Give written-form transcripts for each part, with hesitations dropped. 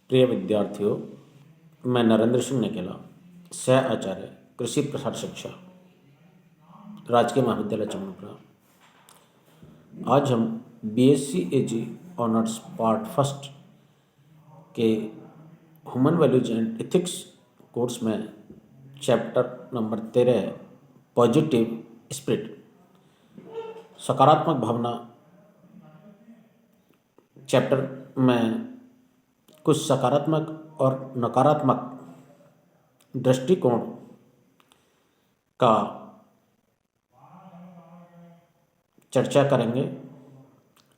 प्रिय विद्यार्थियों, मैं नरेंद्र सिंह निकेला, सह आचार्य कृषि प्रसार शिक्षा, राजकीय महाविद्यालय चमनपुरा। आज हम BSc AG honours part first के human values and ethics course में चैप्टर नंबर 13 पॉजिटिव स्पिरिट, सकारात्मक भावना चैप्टर में कुछ सकारात्मक और नकारात्मक दृष्टिकोण का चर्चा करेंगे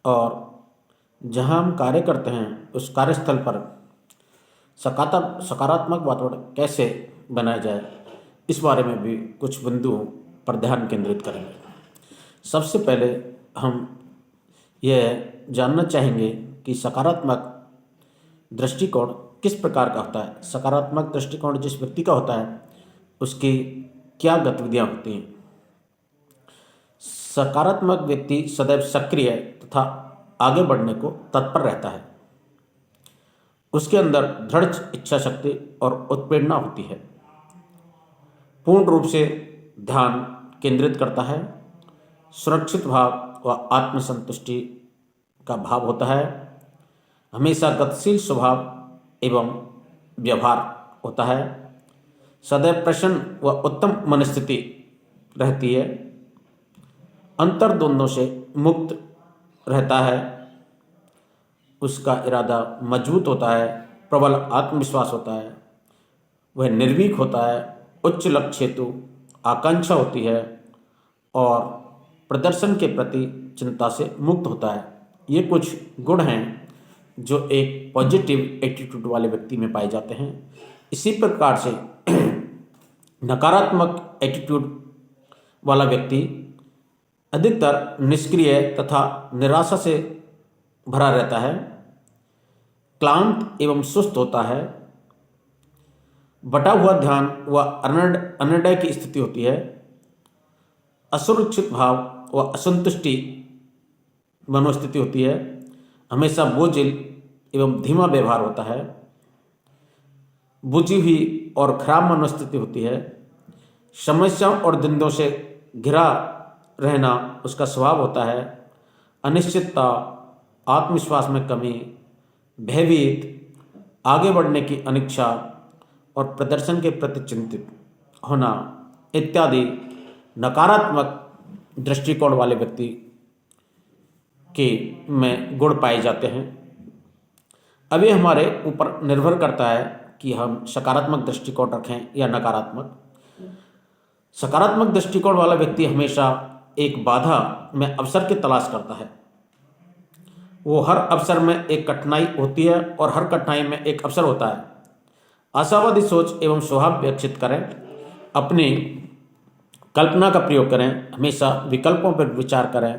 और जहां हम कार्य करते हैं उस कार्यस्थल पर सकारात्मक वातावरण कैसे बनाया जाए, इस बारे में भी कुछ बिंदुओं पर ध्यान केंद्रित करेंगे। सबसे पहले हम यह जानना चाहेंगे कि सकारात्मक दृष्टिकोण किस प्रकार का होता है। सकारात्मक दृष्टिकोण जिस व्यक्ति का होता है उसकी क्या गतिविधियां होती हैं। सकारात्मक व्यक्ति सदैव सक्रिय तथा आगे बढ़ने को तत्पर रहता है। उसके अंदर दृढ़ इच्छा शक्ति और उत्प्रेरणा होती है। पूर्ण रूप से ध्यान केंद्रित करता है। सुरक्षित भाव व आत्मसंतुष्टि का भाव होता है। हमेशा गतिशील स्वभाव एवं व्यवहार होता है। सदैव प्रसन्न व उत्तम मनस्थिति रहती है। अंतर्द्वंद्वों से मुक्त रहता है। उसका इरादा मजबूत होता है। प्रबल आत्मविश्वास होता है। वह निर्भीक होता है। उच्च लक्ष्य हेतु आकांक्षा होती है और प्रदर्शन के प्रति चिंता से मुक्त होता है। ये कुछ गुण हैं जो एक पॉजिटिव एटीट्यूड वाले व्यक्ति में पाए जाते हैं। इसी प्रकार से नकारात्मक एटीट्यूड वाला व्यक्ति अधिकतर निष्क्रिय तथा निराशा से भरा रहता है। क्लांत एवं सुस्त होता है। बटा हुआ ध्यान व अनिर्णय की स्थिति होती है। असुरक्षित भाव व असंतुष्टि मनोस्थिति होती है। हमेशा बोझिल एवं धीमा व्यवहार होता है। बुझी हुई और खराब मनोस्थिति होती है। समस्याओं और द्वंद्वों से घिरा रहना उसका स्वभाव होता है। अनिश्चितता, आत्मविश्वास में कमी, भयभीत, आगे बढ़ने की अनिच्छा और प्रदर्शन के प्रति चिंतित होना इत्यादि नकारात्मक दृष्टिकोण वाले व्यक्ति के में गुण पाए जाते हैं। अब ये हमारे ऊपर निर्भर करता है कि हम सकारात्मक दृष्टिकोण रखें या नकारात्मक। सकारात्मक दृष्टिकोण वाला व्यक्ति हमेशा एक बाधा में अवसर की तलाश करता है। वो हर अवसर में एक कठिनाई होती है और हर कठिनाई में एक अवसर होता है। आशावादी सोच एवं स्वभाव विकसित करें। अपनी कल्पना का प्रयोग करें। हमेशा विकल्पों पर विचार करें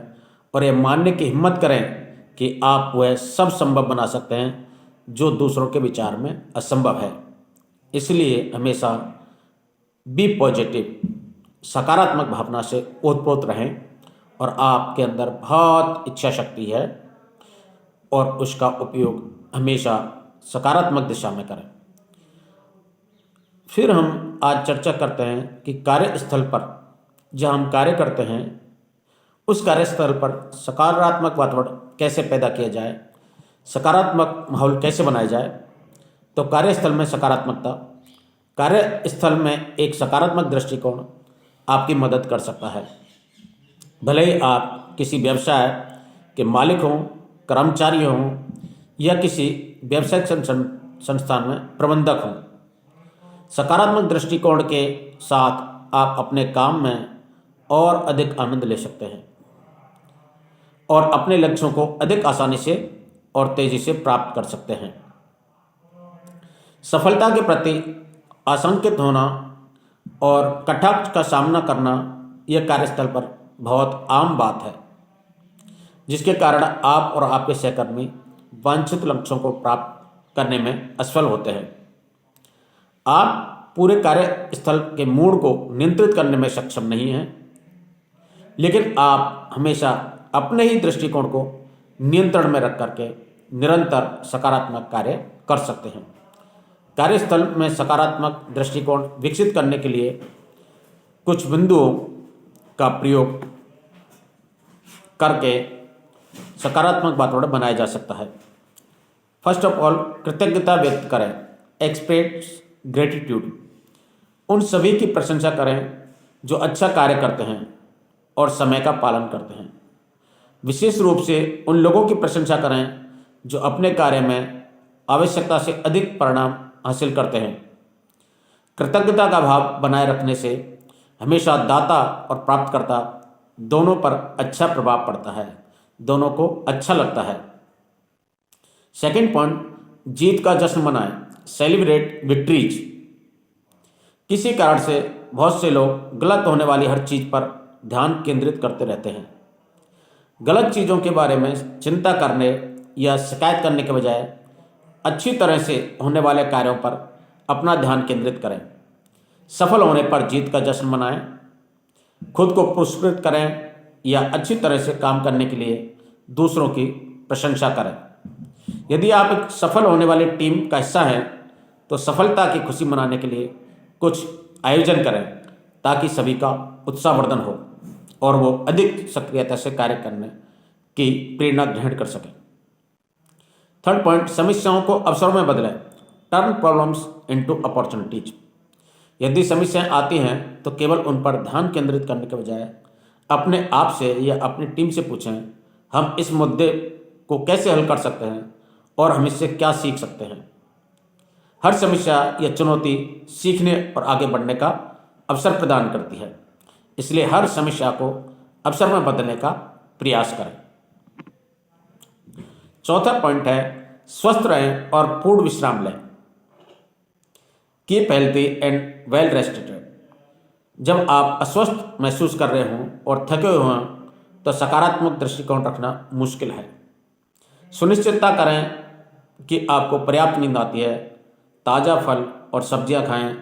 और यह मानने की हिम्मत करें कि आप वह सब संभव बना सकते हैं जो दूसरों के विचार में असंभव है। इसलिए हमेशा बी पॉजिटिव, सकारात्मक भावना से ओतप्रोत रहें और आपके अंदर बहुत इच्छा शक्ति है और उसका उपयोग हमेशा सकारात्मक दिशा में करें। फिर हम आज चर्चा करते हैं कि कार्यस्थल पर जहाँ हम कार्य करते हैं उस कार्यस्थल पर सकारात्मक वातावरण कैसे पैदा किया जाए, सकारात्मक माहौल कैसे बनाया जाए। तो कार्यस्थल में सकारात्मकता, कार्यस्थल में एक सकारात्मक दृष्टिकोण आपकी मदद कर सकता है। भले ही आप किसी व्यवसाय के मालिक हों, कर्मचारी हों या किसी व्यावसायिक संस्थान में प्रबंधक हों, सकारात्मक दृष्टिकोण के साथ आप अपने काम में और अधिक आनंद ले सकते हैं और अपने लक्ष्यों को अधिक आसानी से और तेजी से प्राप्त कर सकते हैं। सफलता के प्रति आशंकित होना और कटाक्ष का सामना करना यह कार्यस्थल पर बहुत आम बात है, जिसके कारण आप और आपके सहकर्मी वांछित लक्ष्यों को प्राप्त करने में असफल होते हैं। आप पूरे कार्यस्थल के मूड को नियंत्रित करने में सक्षम नहीं हैं, लेकिन आप हमेशा अपने ही दृष्टिकोण को नियंत्रण में रख करके निरंतर सकारात्मक कार्य कर सकते हैं। कार्यस्थल में सकारात्मक दृष्टिकोण विकसित करने के लिए कुछ बिंदुओं का प्रयोग करके सकारात्मक वातावरण बनाया जा सकता है। फर्स्ट ऑफ ऑल, कृतज्ञता व्यक्त करें, एक्सप्रेस ग्रेटिट्यूड। उन सभी की प्रशंसा करें जो अच्छा कार्य करते हैं और समय का पालन करते हैं। विशेष रूप से उन लोगों की प्रशंसा करें जो अपने कार्य में आवश्यकता से अधिक परिणाम हासिल करते हैं। कृतज्ञता का भाव बनाए रखने से हमेशा दाता और प्राप्तकर्ता दोनों पर अच्छा प्रभाव पड़ता है, दोनों को अच्छा लगता है। सेकंड पॉइंट, जीत का जश्न मनाएं, सेलिब्रेट विक्ट्रीज। किसी कारण से बहुत से लोग गलत होने वाली हर चीज पर ध्यान केंद्रित करते रहते हैं। गलत चीज़ों के बारे में चिंता करने या शिकायत करने के बजाय अच्छी तरह से होने वाले कार्यों पर अपना ध्यान केंद्रित करें। सफल होने पर जीत का जश्न मनाएं, खुद को पुरस्कृत करें या अच्छी तरह से काम करने के लिए दूसरों की प्रशंसा करें। यदि आप एक सफल होने वाली टीम का हिस्सा हैं तो सफलता की खुशी मनाने के लिए कुछ आयोजन करें ताकि सभी का उत्साहवर्धन हो और वो अधिक सक्रियता से कार्य करने की प्रेरणा ग्रहण कर सकें। थर्ड पॉइंट, समस्याओं को अवसरों में बदलें, टर्न प्रॉब्लम्स इनटू अपॉर्चुनिटीज। यदि समस्याएं आती हैं तो केवल उन पर ध्यान केंद्रित करने के बजाय अपने आप से या अपनी टीम से पूछें, हम इस मुद्दे को कैसे हल कर सकते हैं और हम इससे क्या सीख सकते हैं। हर समस्या या चुनौती सीखने और आगे बढ़ने का अवसर प्रदान करती है, इसलिए हर समस्या को अवसर में बदलने का प्रयास करें। चौथा पॉइंट है, स्वस्थ रहें और पूर्ण विश्राम लें। Keep healthy and well rested. जब आप अस्वस्थ महसूस कर रहे हों और थके हुए हों तो सकारात्मक दृष्टिकोण रखना मुश्किल है। सुनिश्चितता करें कि आपको पर्याप्त नींद आती है, ताज़ा फल और सब्जियां खाएं,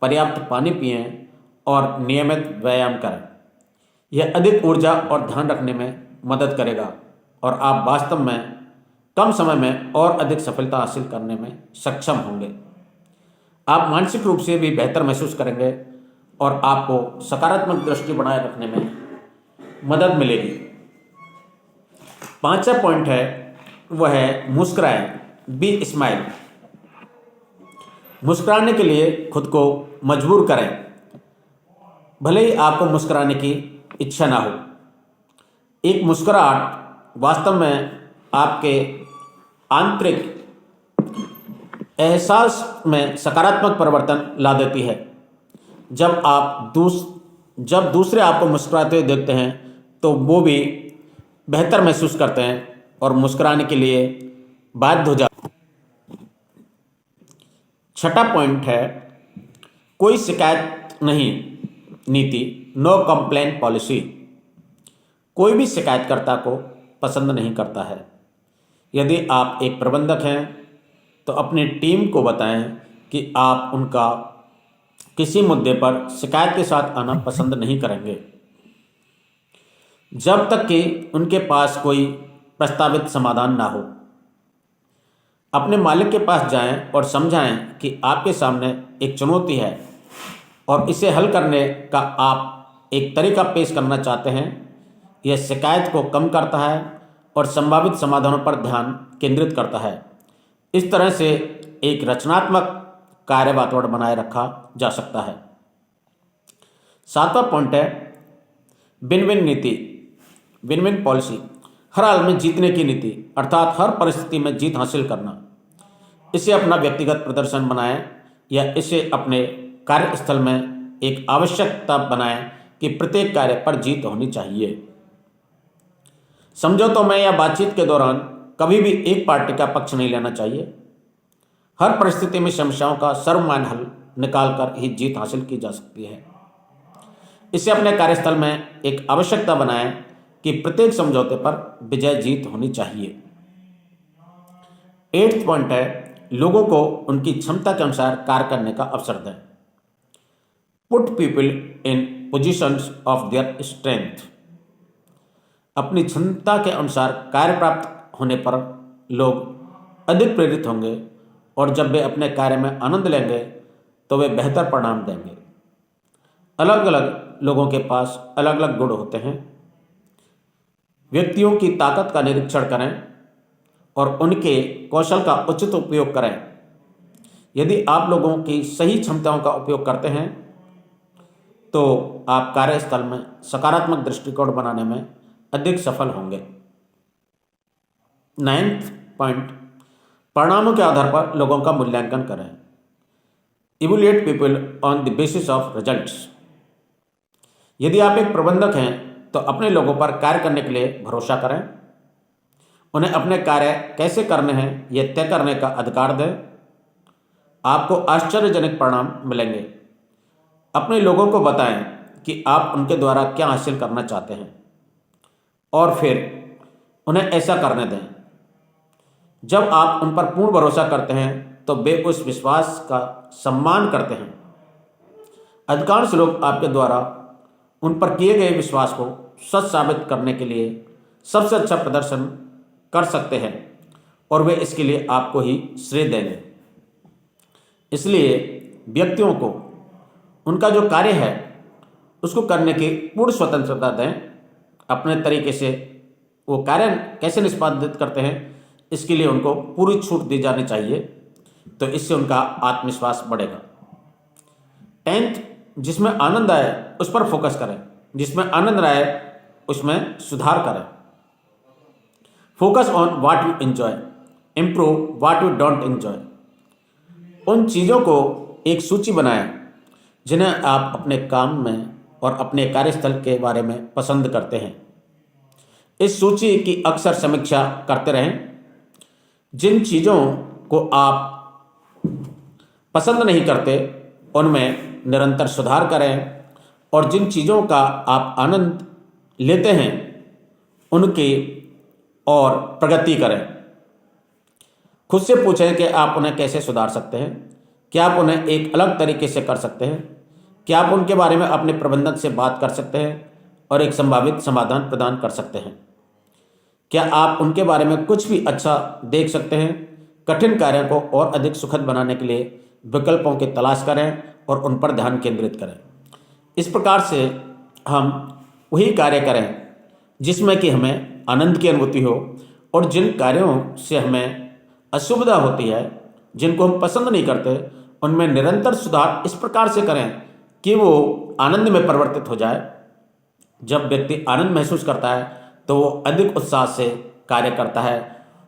पर्याप्त पानी पिएं और नियमित व्यायाम करें। यह अधिक ऊर्जा और ध्यान रखने में मदद करेगा और आप वास्तव में कम समय में और अधिक सफलता हासिल करने में सक्षम होंगे। आप मानसिक रूप से भी बेहतर महसूस करेंगे और आपको सकारात्मक दृष्टि बनाए रखने में मदद मिलेगी। पांचवा पॉइंट है वह है मुस्कुराएं, बी स्माइल। मुस्कुराने के लिए खुद को मजबूर करें, भले ही आपको मुस्कुराने की इच्छा ना हो। एक मुस्कुराहट वास्तव में आपके आंतरिक एहसास में सकारात्मक परिवर्तन ला देती है। जब दूसरे आपको मुस्कुराते हुए देखते हैं तो वो भी बेहतर महसूस करते हैं और मुस्कुराने के लिए बाध्य हो जाते हैं। छठा पॉइंट है, कोई शिकायत नहीं नीति, नो कंप्लेन पॉलिसी। कोई भी शिकायतकर्ता को पसंद नहीं करता है। यदि आप एक प्रबंधक हैं तो अपनी टीम को बताएं कि आप उनका किसी मुद्दे पर शिकायत के साथ आना पसंद नहीं करेंगे जब तक कि उनके पास कोई प्रस्तावित समाधान ना हो। अपने मालिक के पास जाएं और समझाएं कि आपके सामने एक चुनौती है और इसे हल करने का आप एक तरीका पेश करना चाहते हैं। यह शिकायत को कम करता है और संभावित समाधानों पर ध्यान केंद्रित करता है। इस तरह से एक रचनात्मक कार्य वातावरण बनाए रखा जा सकता है। सातवां पॉइंट है विन विन नीति, विन विन पॉलिसी। हर हाल में जीतने की नीति, अर्थात हर परिस्थिति में जीत हासिल करना। इसे अपना व्यक्तिगत प्रदर्शन बनाएं या इसे अपने कार्यस्थल में एक आवश्यकता बनाएं कि प्रत्येक कार्य पर जीत होनी चाहिए। समझौतों में या बातचीत के दौरान कभी भी एक पार्टी का पक्ष नहीं लेना चाहिए। हर परिस्थिति में समस्याओं का सर्वमान्य हल निकालकर ही जीत हासिल की जा सकती है। इसे अपने कार्यस्थल में एक आवश्यकता बनाएं कि प्रत्येक समझौते पर विजय जीत होनी चाहिए। 8वां पॉइंट है लोगों को उनकी क्षमता के अनुसार कार्य करने का अवसर दें। Put people in positions of their strength. अपनी क्षमता के अनुसार कार्य प्राप्त होने पर लोग अधिक प्रेरित होंगे और जब वे अपने कार्य में आनंद लेंगे तो वे बेहतर परिणाम देंगे। अलग अलग लोगों के पास अलग अलग गुण होते हैं। व्यक्तियों की ताकत का निरीक्षण करें और उनके कौशल का उचित उपयोग करें। यदि आप लोगों की सही क्षमताओं का उपयोग करते हैं तो आप कार्यस्थल में सकारात्मक दृष्टिकोण बनाने में अधिक सफल होंगे। 9th पॉइंट, परिणामों के आधार पर लोगों का मूल्यांकन करें। Evaluate people on the basis of results. यदि आप एक प्रबंधक हैं तो अपने लोगों पर कार्य करने के लिए भरोसा करें। उन्हें अपने कार्य कैसे करने हैं यह तय करने का अधिकार दें। आपको आश्चर्यजनक परिणाम मिलेंगे। अपने लोगों को बताएं कि आप उनके द्वारा क्या हासिल करना चाहते हैं और फिर उन्हें ऐसा करने दें। जब आप उन पर पूर्ण भरोसा करते हैं तो वे उस विश्वास का सम्मान करते हैं। अधिकांश लोग आपके द्वारा उन पर किए गए विश्वास को सच साबित करने के लिए सबसे अच्छा प्रदर्शन कर सकते हैं और वे इसके लिए आपको ही श्रेय देंगे। इसलिए व्यक्तियों को उनका जो कार्य है उसको करने की पूर्ण स्वतंत्रता दें। अपने तरीके से वो कार्य कैसे निष्पादित करते हैं इसके लिए उनको पूरी छूट दी जानी चाहिए, तो इससे उनका आत्मविश्वास बढ़ेगा। 10th, जिसमें आनंद आए उस पर फोकस करें। जिसमें आनंद आए उसमें सुधार करें। Focus on what you enjoy, improve what you don't enjoy. उन चीज़ों को एक सूची बनाएं जिन्हें आप अपने काम में और अपने कार्यस्थल के बारे में पसंद करते हैं। इस सूची की अक्सर समीक्षा करते रहें। जिन चीज़ों को आप पसंद नहीं करते उनमें निरंतर सुधार करें और जिन चीज़ों का आप आनंद लेते हैं उनकी और प्रगति करें। खुद से पूछें कि आप उन्हें कैसे सुधार सकते हैं। क्या आप उन्हें एक अलग तरीके से कर सकते हैं? क्या आप उनके बारे में अपने प्रबंधक से बात कर सकते हैं और एक संभावित समाधान प्रदान कर सकते हैं? क्या आप उनके बारे में कुछ भी अच्छा देख सकते हैं? कठिन कार्यों को और अधिक सुखद बनाने के लिए विकल्पों की तलाश करें और उन पर ध्यान केंद्रित करें। इस प्रकार से हम वही कार्य करें जिसमें कि हमें आनंद की अनुभूति हो और जिन कार्यों से हमें असुविधा होती है, जिनको हम पसंद नहीं करते, उनमें निरंतर सुधार इस प्रकार से करें कि वो आनंद में परिवर्तित हो जाए। जब व्यक्ति आनंद महसूस करता है तो वो अधिक उत्साह से कार्य करता है,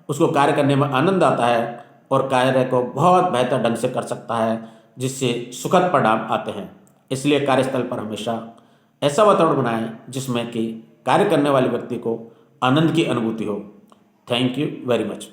उसको कार्य करने में आनंद आता है और कार्य को बहुत बेहतर ढंग से कर सकता है, जिससे सुखद परिणाम आते हैं। इसलिए कार्यस्थल पर हमेशा ऐसा वातावरण बनाएं जिसमें कि कार्य करने वाले व्यक्ति को आनंद की अनुभूति हो। Thank you very much.